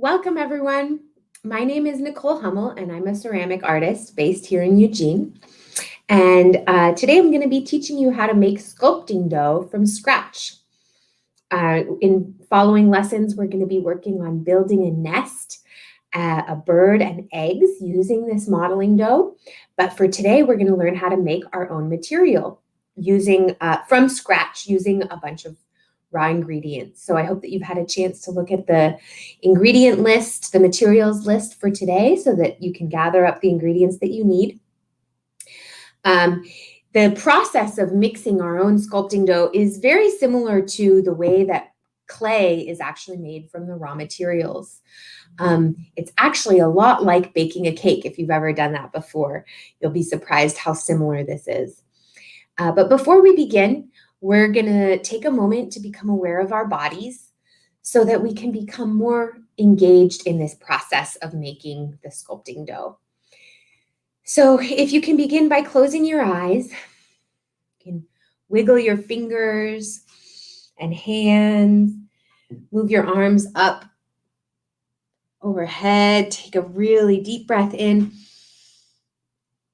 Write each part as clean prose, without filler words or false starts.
Welcome, everyone. My name is Nicole Hummel, and I'm a ceramic artist based here in Eugene. And today I'm going to be teaching you how to make sculpting dough from scratch. In following lessons, we're going to be working on building a nest, a bird, and eggs using this modeling dough. But for today, we're going to learn how to make our own material using from scratch using a bunch of raw ingredients. So I hope that you've had a chance to look at the ingredient list, the materials list for today, so that you can gather up the ingredients that you need. The process of mixing our own sculpting dough is very similar to the way that clay is actually made from the raw materials. It's actually a lot like baking a cake. If you've ever done that before, you'll be surprised how similar this is. But before we begin, we're going to take a moment to become aware of our bodies so that we can become more engaged in this process of making the sculpting dough. So if you can begin by closing your eyes, you can wiggle your fingers and hands, move your arms up overhead, take a really deep breath in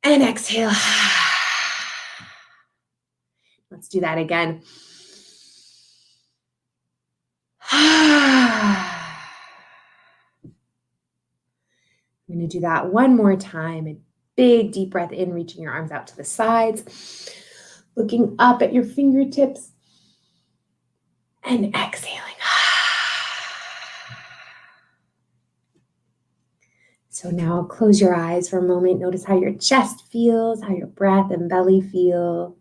and exhale. Let's do that again. I'm going to do that one more time. A big deep breath in, reaching your arms out to the sides, looking up at your fingertips, and exhaling. So now close your eyes for a moment. Notice how your chest feels, how your breath and belly feel.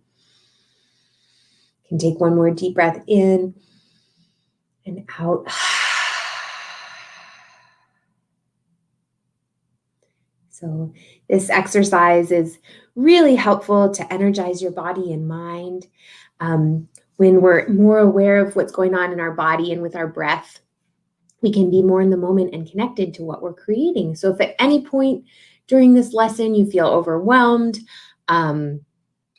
You can take one more deep breath in and out. So this exercise is really helpful to energize your body and mind. When we're more aware of what's going on in our body and with our breath, we can be more in the moment and connected to what we're creating. So if at any point during this lesson you feel overwhelmed,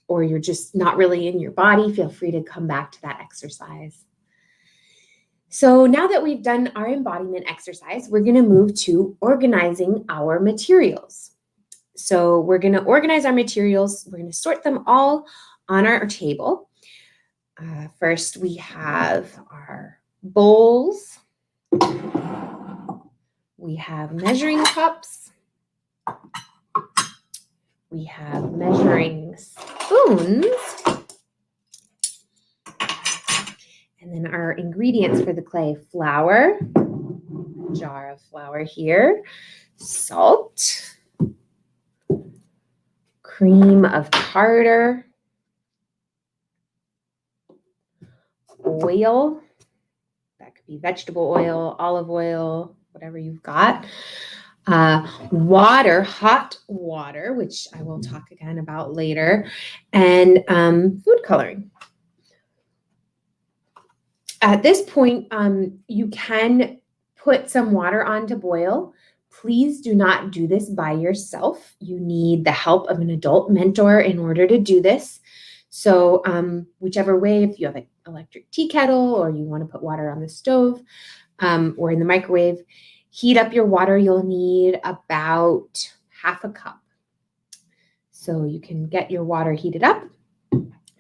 or you're just not really in your body, feel free to come back to that exercise. So now that we've done our embodiment exercise, we're going to move to organizing our materials. So we're going to organize our materials. We're going to sort them all on our table. First, we have our bowls. We have measuring cups. We have measuring spoons. And then our ingredients for the clay: flour, jar of flour here, salt, cream of tartar, oil, that could be vegetable oil, olive oil, whatever you've got, water, hot water, which I will talk again about later, and food coloring. At this point, you can put some water on to boil. Please do not do this by yourself. You need the help of an adult mentor in order to do this. So whichever way, if you have an electric tea kettle or you want to put water on the stove or in the microwave, heat up your water. You'll need about half a cup. So you can get your water heated up.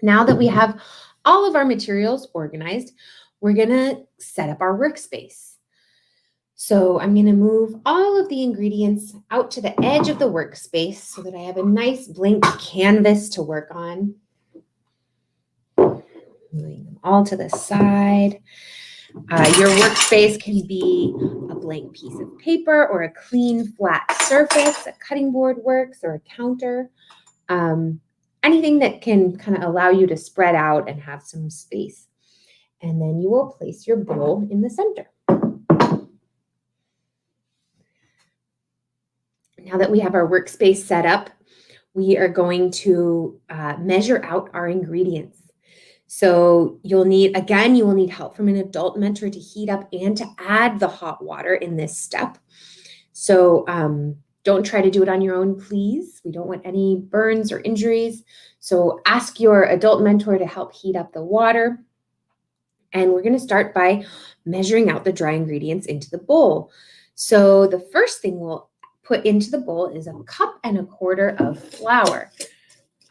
Now that we have all of our materials organized, we're going to set up our workspace. So I'm going to move all of the ingredients out to the edge of the workspace so that I have a nice blank canvas to work on. Moving them all to the side. Your workspace can be a blank piece of paper or a clean flat surface. A cutting board works, or a counter. Anything that can kind of allow you to spread out and have some space. And then you will place your bowl in the center. Now that we have our workspace set up, we are going to measure out our ingredients. So you will need help from an adult mentor to heat up and to add the hot water in this step. So don't try to do it on your own, please. We don't want any burns or injuries. So ask your adult mentor to help heat up the water. And we're going to start by measuring out the dry ingredients into the bowl. So the first thing we'll put into the bowl is 1.25 cups of flour.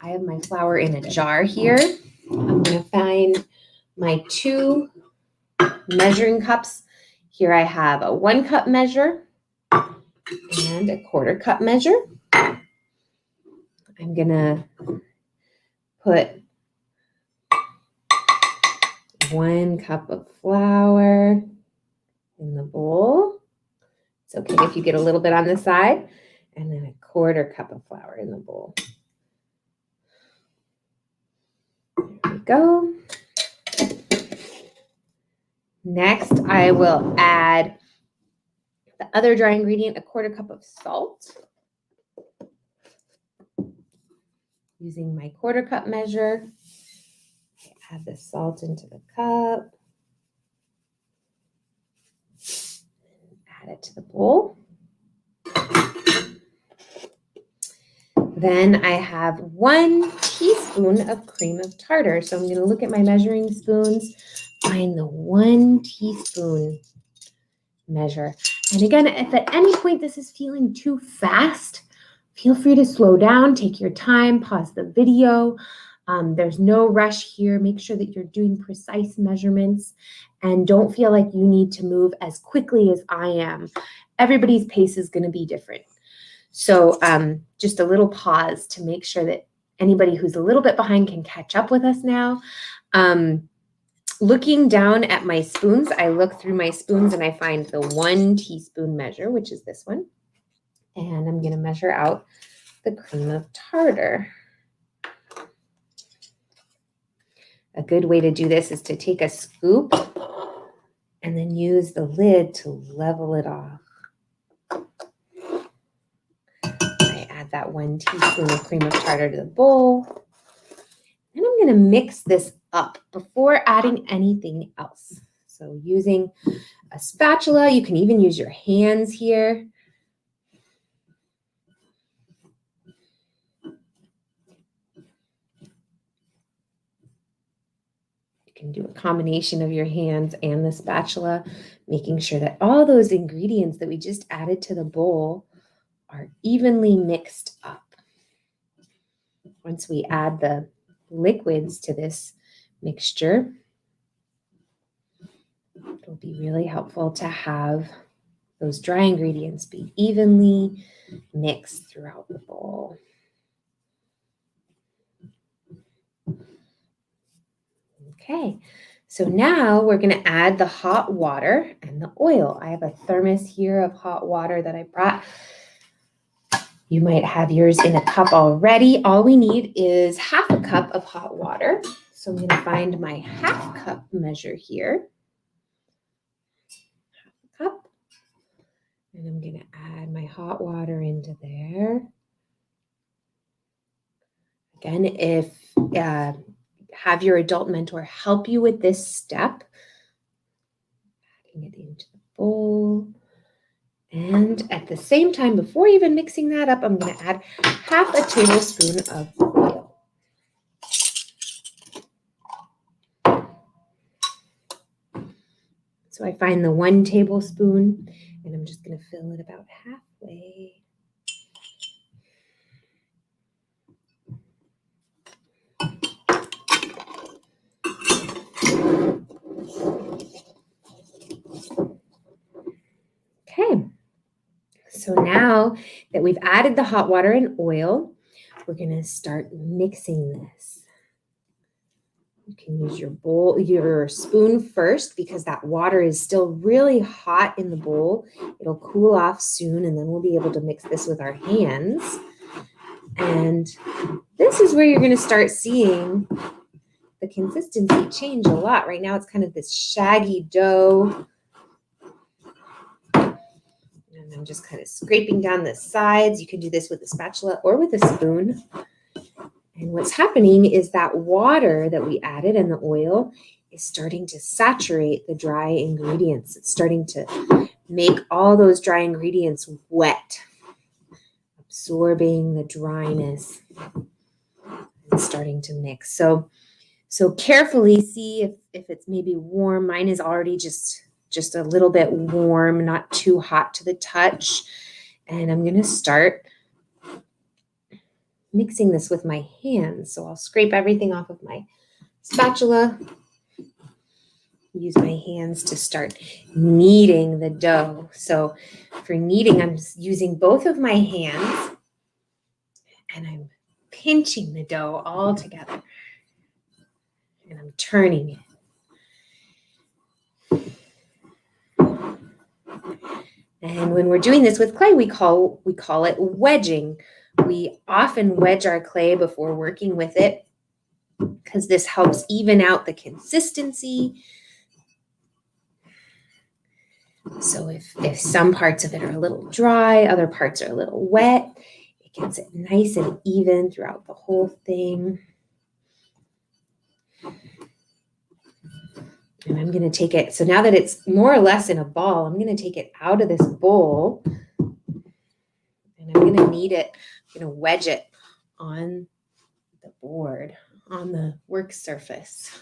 I have my flour in a jar here. I'm going to find my 2 measuring cups. Here I have a 1 cup measure and a 1/4 cup measure. I'm going to put 1 cup of flour in the bowl. It's okay if you get a little bit on the side. And then 1/4 cup of flour in the bowl. There we go. Next, I will add the other dry ingredient, 1/4 cup of salt. Using my 1/4 cup measure, I add the salt into the cup. Add it to the bowl. Then I have 1 teaspoon of cream of tartar. So I'm going to look at my measuring spoons, find the 1 teaspoon measure. And again, if at any point this is feeling too fast, feel free to slow down, take your time, pause the video. There's no rush here. Make sure that you're doing precise measurements and don't feel like you need to move as quickly as I am. Everybody's pace is going to be different. So just a little pause to make sure that anybody who's a little bit behind can catch up with us now. Looking down at my spoons, I look through my spoons and I find the 1 teaspoon measure, which is this one. And I'm going to measure out the cream of tartar. A good way to do this is to take a scoop and then use the lid to level it off. I add that 1 teaspoon of cream of tartar to the bowl. And I'm going to mix this up before adding anything else. So using a spatula, you can even use your hands here. You can do a combination of your hands and the spatula, making sure that all those ingredients that we just added to the bowl are evenly mixed up. Once we add the liquids to this mixture, it'll be really helpful to have those dry ingredients be evenly mixed throughout the bowl. Okay, so now we're going to add the hot water and the oil. I have a thermos here of hot water that I brought. You might have yours in a cup already. All we need is 1/2 cup of hot water. So I'm going to find my 1/2 cup measure here. 1/2 cup. And I'm going to add my hot water into there. Again, if have your adult mentor help you with this step, adding it into the bowl. And at the same time, before even mixing that up, I'm going to add 1/2 tablespoon of oil. So I find the 1 tablespoon, and I'm just going to fill it about halfway. Okay, so now that we've added the hot water and oil, we're going to start mixing this. You can use your spoon first because that water is still really hot in the bowl. It'll cool off soon, and then we'll be able to mix this with our hands. And this is where you're going to start seeing the consistency change a lot. Right now it's kind of this shaggy dough. And I'm just kind of scraping down the sides. You can do this with a spatula or with a spoon. And what's happening is that water that we added and the oil is starting to saturate the dry ingredients. It's starting to make all those dry ingredients wet, absorbing the dryness and starting to mix. So carefully see if it's maybe warm. Mine is already just just a little bit warm, not too hot to the touch. And I'm going to start mixing this with my hands. So I'll scrape everything off of my spatula. Use my hands to start kneading the dough. So for kneading, I'm using both of my hands and I'm pinching the dough all together. And I'm turning it. And when we're doing this with clay, we call it wedging. We often wedge our clay before working with it because this helps even out the consistency. So if some parts of it are a little dry, other parts are a little wet, it gets it nice and even throughout the whole thing. And I'm going to take it, so now that it's more or less in a ball, I'm going to take it out of this bowl and I'm going to knead it, I'm going to wedge it on the board, on the work surface.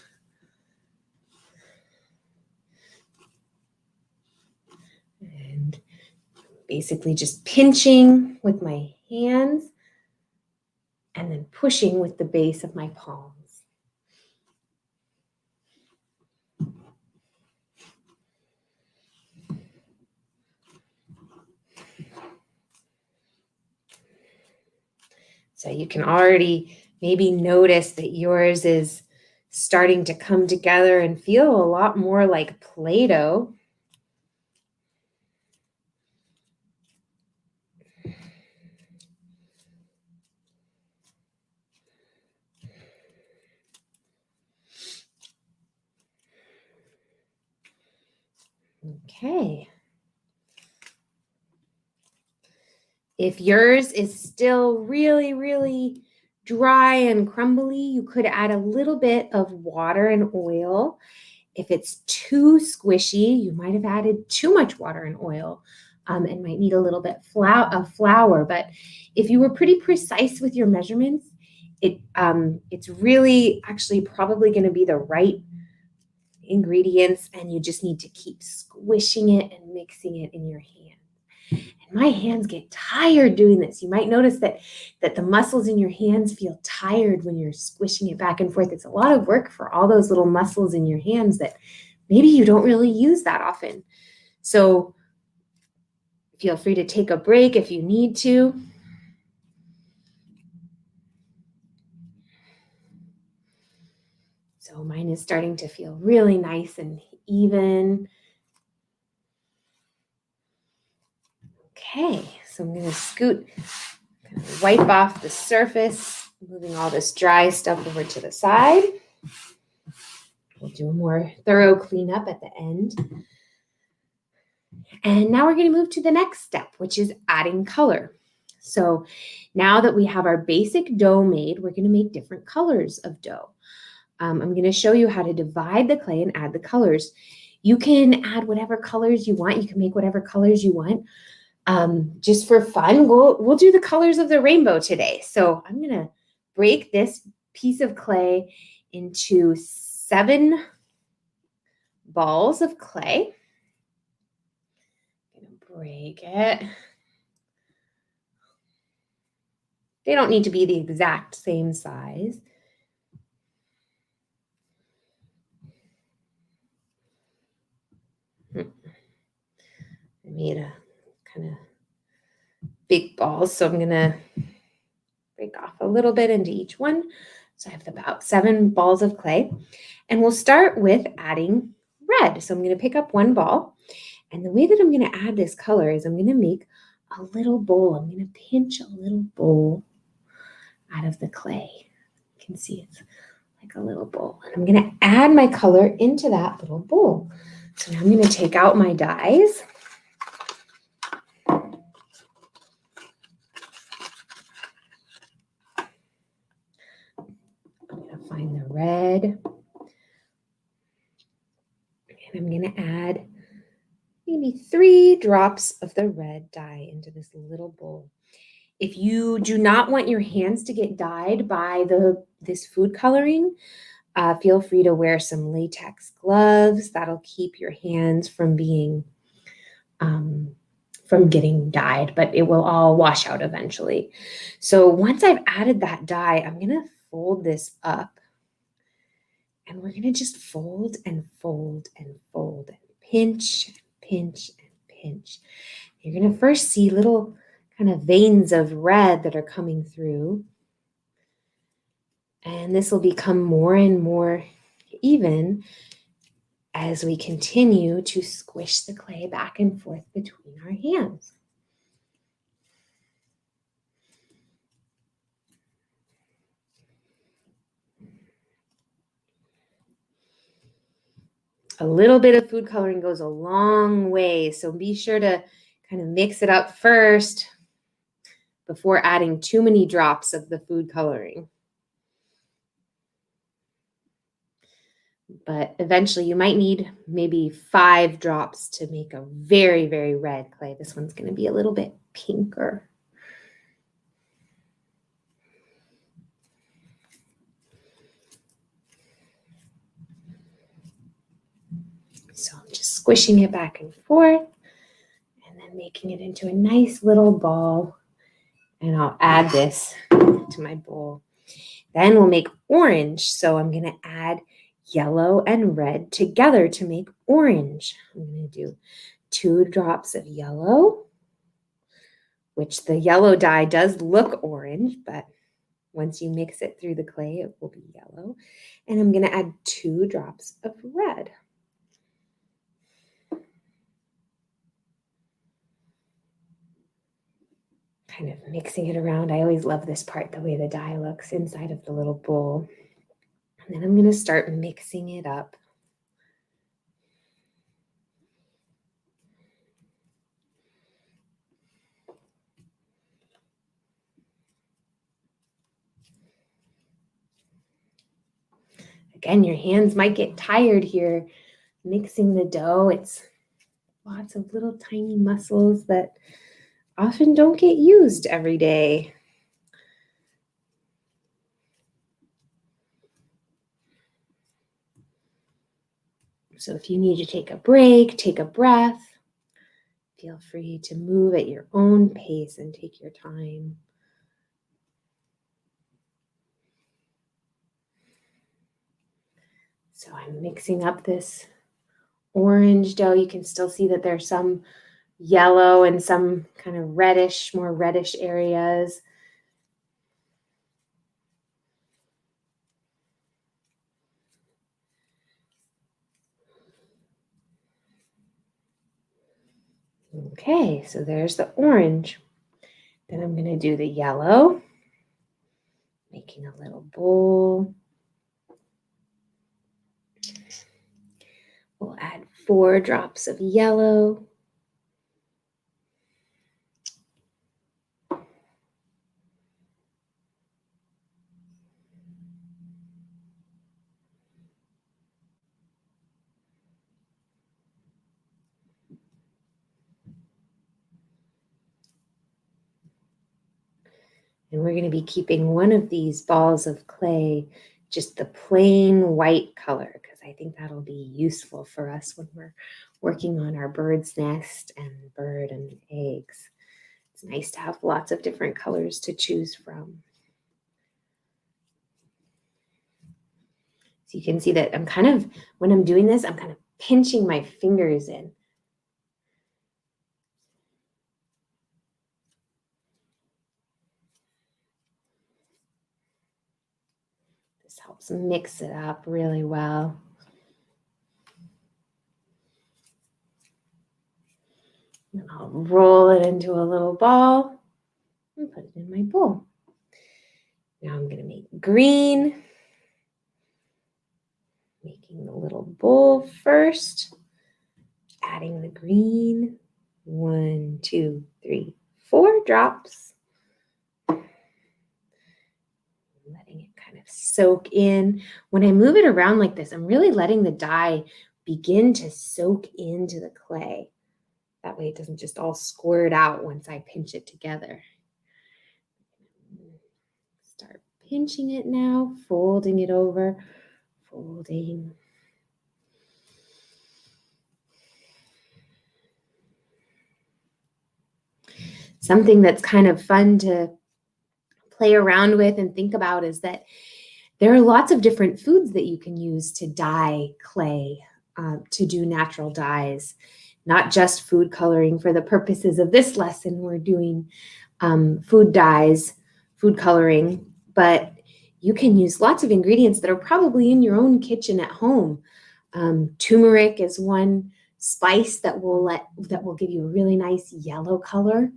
And basically just pinching with my hands and then pushing with the base of my palms. So you can already maybe notice that yours is starting to come together and feel a lot more like Play-Doh. Okay. If yours is still really, really dry and crumbly, you could add a little bit of water and oil. If it's too squishy, you might have added too much water and oil and might need a little bit of flour. But if you were pretty precise with your measurements, it's really actually probably going to be the right ingredients, and you just need to keep squishing it and mixing it in your hand. And my hands get tired doing this. You might notice that the muscles in your hands feel tired when you're squishing it back and forth. It's a lot of work for all those little muscles in your hands that maybe you don't really use that often. So feel free to take a break if you need to. So mine is starting to feel really nice and even. Okay, so I'm going to scoot, kind of wipe off the surface, moving all this dry stuff over to the side. We'll do a more thorough cleanup at the end. And now we're going to move to the next step, which is adding color. So now that we have our basic dough made, we're going to make different colors of dough. I'm going to show you how to divide the clay and add the colors. You can add whatever colors you want. You can make whatever colors you want. Just for fun, we'll do the colors of the rainbow today. So I'm going to break this piece of clay into 7 balls of clay. I'm going to break it. They don't need to be the exact same size. I made a kind of big balls, so I'm going to break off a little bit into each one. So I have about 7 balls of clay, and we'll start with adding red. So I'm going to pick up 1 ball, and the way that I'm going to add this color is I'm going to make a little bowl. I'm going to pinch a little bowl out of the clay. You can see it's like a little bowl, and I'm going to add my color into that little bowl. So now I'm going to take out my dyes. I'm going to find the red, and I'm going to add maybe 3 drops of the red dye into this little bowl. If you do not want your hands to get dyed by this food coloring, Feel free to wear some latex gloves. That'll keep your hands from getting dyed, but it will all wash out eventually. So once I've added that dye, I'm going to fold this up, and we're going to just fold and fold and fold and pinch and pinch and pinch. You're going to first see little kind of veins of red that are coming through. And this will become more and more even as we continue to squish the clay back and forth between our hands. A little bit of food coloring goes a long way, so be sure to kind of mix it up first before adding too many drops of the food coloring. But eventually you might need maybe 5 drops to make a very, very red clay. This one's going to be a little bit pinker. So I'm just squishing it back and forth and then making it into a nice little ball. And I'll add this to my bowl. Then we'll make orange. So I'm going to add yellow and red together to make orange. I'm going to do 2 drops of yellow, which the yellow dye does look orange, but once you mix it through the clay, it will be yellow. And I'm going to add 2 drops of red. Kind of mixing it around. I always love this part, the way the dye looks inside of the little bowl. And then I'm going to start mixing it up. Again, your hands might get tired here mixing the dough. It's lots of little tiny muscles that often don't get used every day. So if you need to take a break, take a breath, feel free to move at your own pace and take your time. So I'm mixing up this orange dough. You can still see that there's some yellow and some kind of reddish, more reddish areas. Okay, so there's the orange. Then I'm going to do the yellow, making a little bowl. We'll add 4 drops of yellow. And we're going to be keeping one of these balls of clay just the plain white color, because I think that'll be useful for us when we're working on our bird's nest and bird and eggs. It's nice to have lots of different colors to choose from. So you can see that I'm kind of, when I'm doing this, I'm kind of pinching my fingers in. This helps mix it up really well. And I'll roll it into a little ball and put it in my bowl. Now I'm going to make green, making the little bowl first, adding the green, 1, 2, 3, 4 drops. Letting it kind of soak in. When I move it around like this, I'm really letting the dye begin to soak into the clay. That way it doesn't just all squirt out once I pinch it together. Start pinching it now, folding it over, folding. Something that's kind of fun to play around with and think about is that there are lots of different foods that you can use to dye clay, to do natural dyes, not just food coloring. For the purposes of this lesson, we're doing food dyes, food coloring, but you can use lots of ingredients that are probably in your own kitchen at home. Turmeric is one spice that will give you a really nice yellow color.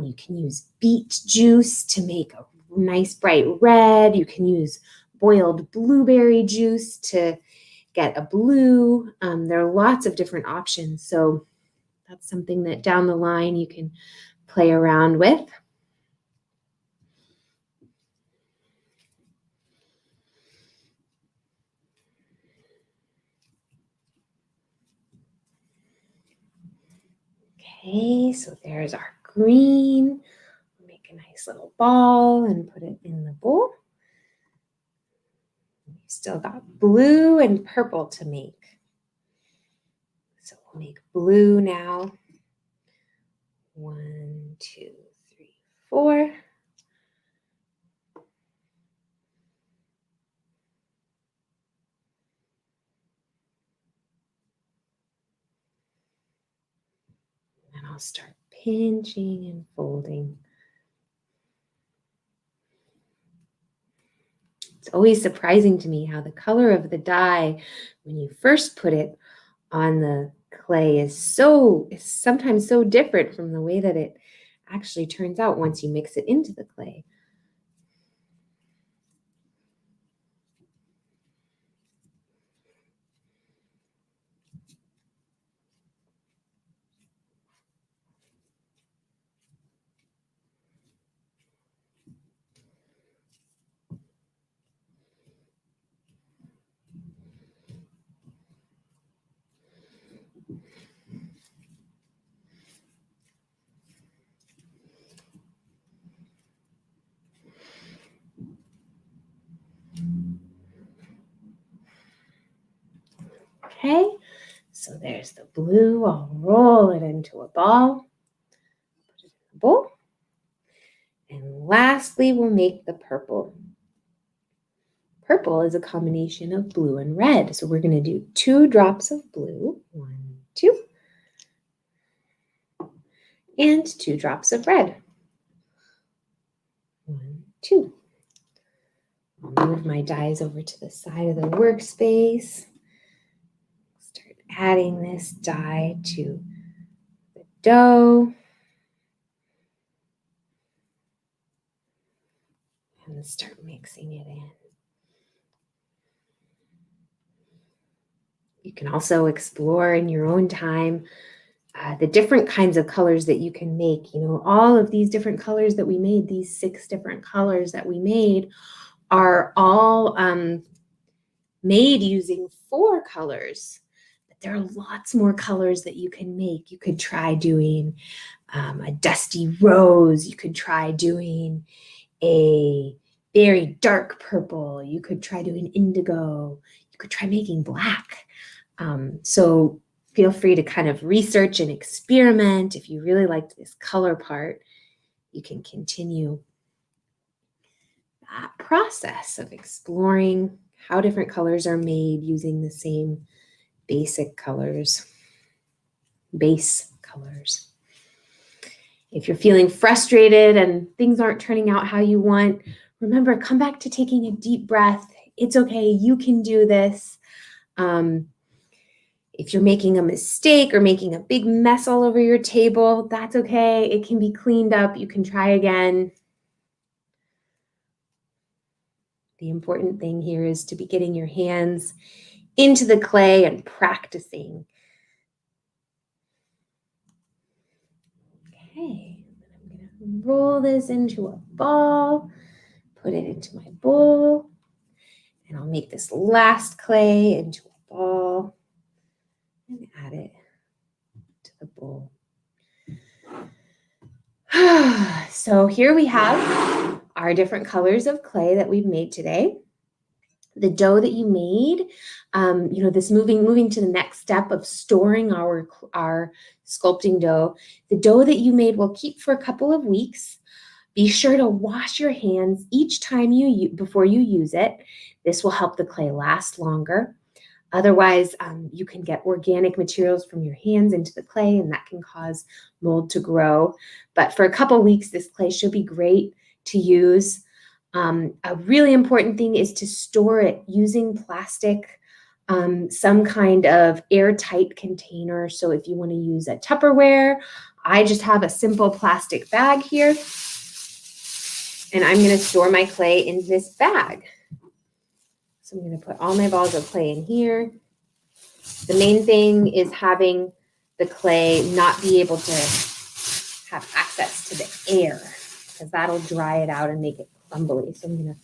You can use beet juice to make a nice bright red. You can use boiled blueberry juice to get a blue. There are lots of different options. So that's something that down the line you can play around with. Okay, so there's our green. Make a nice little ball and put it in the bowl. We've still got blue and purple to make. So we'll make blue now. 1, 2, 3, 4. And I'll start pinching and folding. It's always surprising to me how the color of the dye, when you first put it on the clay, is sometimes so different from the way that it actually turns out once you mix it into the clay. Okay, so there's the blue. I'll roll it into a ball, put it in the bowl. And lastly, we'll make the purple. Purple is a combination of blue and red. So we're going to do 2 drops of blue, 1, 2, and 2 drops of red, 1, 2. I'll move my dyes over to the side of the workspace. Start adding this dye to the dough. And start mixing it in. You can also explore in your own time the different kinds of colors that you can make. You know, all of these different colors that we made, these 6 different colors that we made, are all made using 4 colors. But there are lots more colors that you can make. You could try doing a dusty rose. You could try doing a very dark purple. You could try doing indigo. You could try making black. So feel free to kind of research and experiment. If you really liked this color part, you can continue that process of exploring how different colors are made using the same basic colors, base colors. If you're feeling frustrated and things aren't turning out how you want, remember, come back to taking a deep breath. It's okay. You can do this. If you're making a mistake or making a big mess all over your table, that's okay. It can be cleaned up. You can try again. The important thing here is to be getting your hands into the clay and practicing. Okay, I'm going to roll this into a ball, put it into my bowl, and I'll make this last clay into a ball and add it to the bowl. So here we have our different colors of clay that we've made today. The dough that you made, this moving to the next step of storing our sculpting dough, the dough that you made will keep for a couple of weeks. Be sure to wash your hands each time before you use it. This will help the clay last longer. Otherwise, you can get organic materials from your hands into the clay, and that can cause mold to grow. But for a couple weeks, this clay should be great to use. A really important thing is to store it using plastic, some kind of airtight container. So if you want to use a Tupperware, I just have a simple plastic bag here, and I'm going to store my clay in this bag. So I'm going to put all my balls of clay in here. The main thing is having the clay not be able to have access to the air, because that'll dry it out and make it crumbly. So I'm going to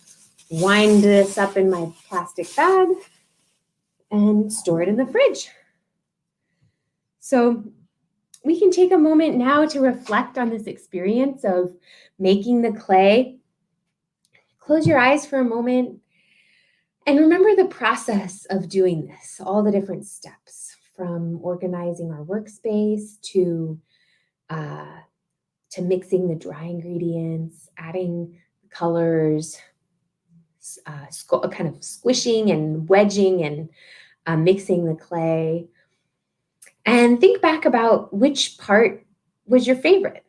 wind this up in my plastic bag and store it in the fridge. So we can take a moment now to reflect on this experience of making the clay. Close your eyes for a moment and remember the process of doing this, all the different steps, from organizing our workspace to mixing the dry ingredients, adding colors, kind of squishing and wedging and mixing the clay. And think back about which part was your favorite.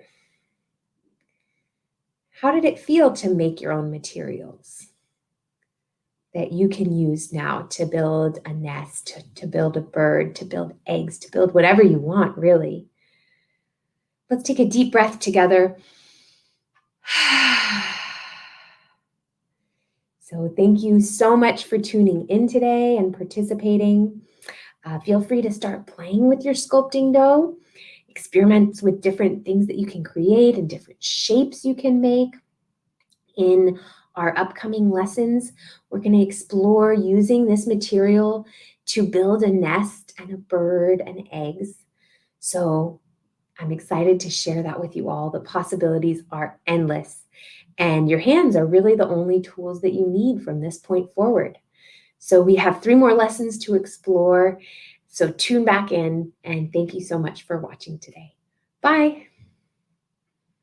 How did it feel to make your own materials that you can use now to build a nest, to build a bird, to build eggs, to build whatever you want, really? Let's take a deep breath together. So thank you so much for tuning in today and participating. Feel free to start playing with your sculpting dough. Experiment with different things that you can create and different shapes you can make. In our upcoming lessons, we're going to explore using this material to build a nest and a bird and eggs. So I'm excited to share that with you all. The possibilities are endless, and your hands are really the only tools that you need from this point forward. So we have 3 more lessons to explore. So tune back in, and thank you so much for watching today. Bye.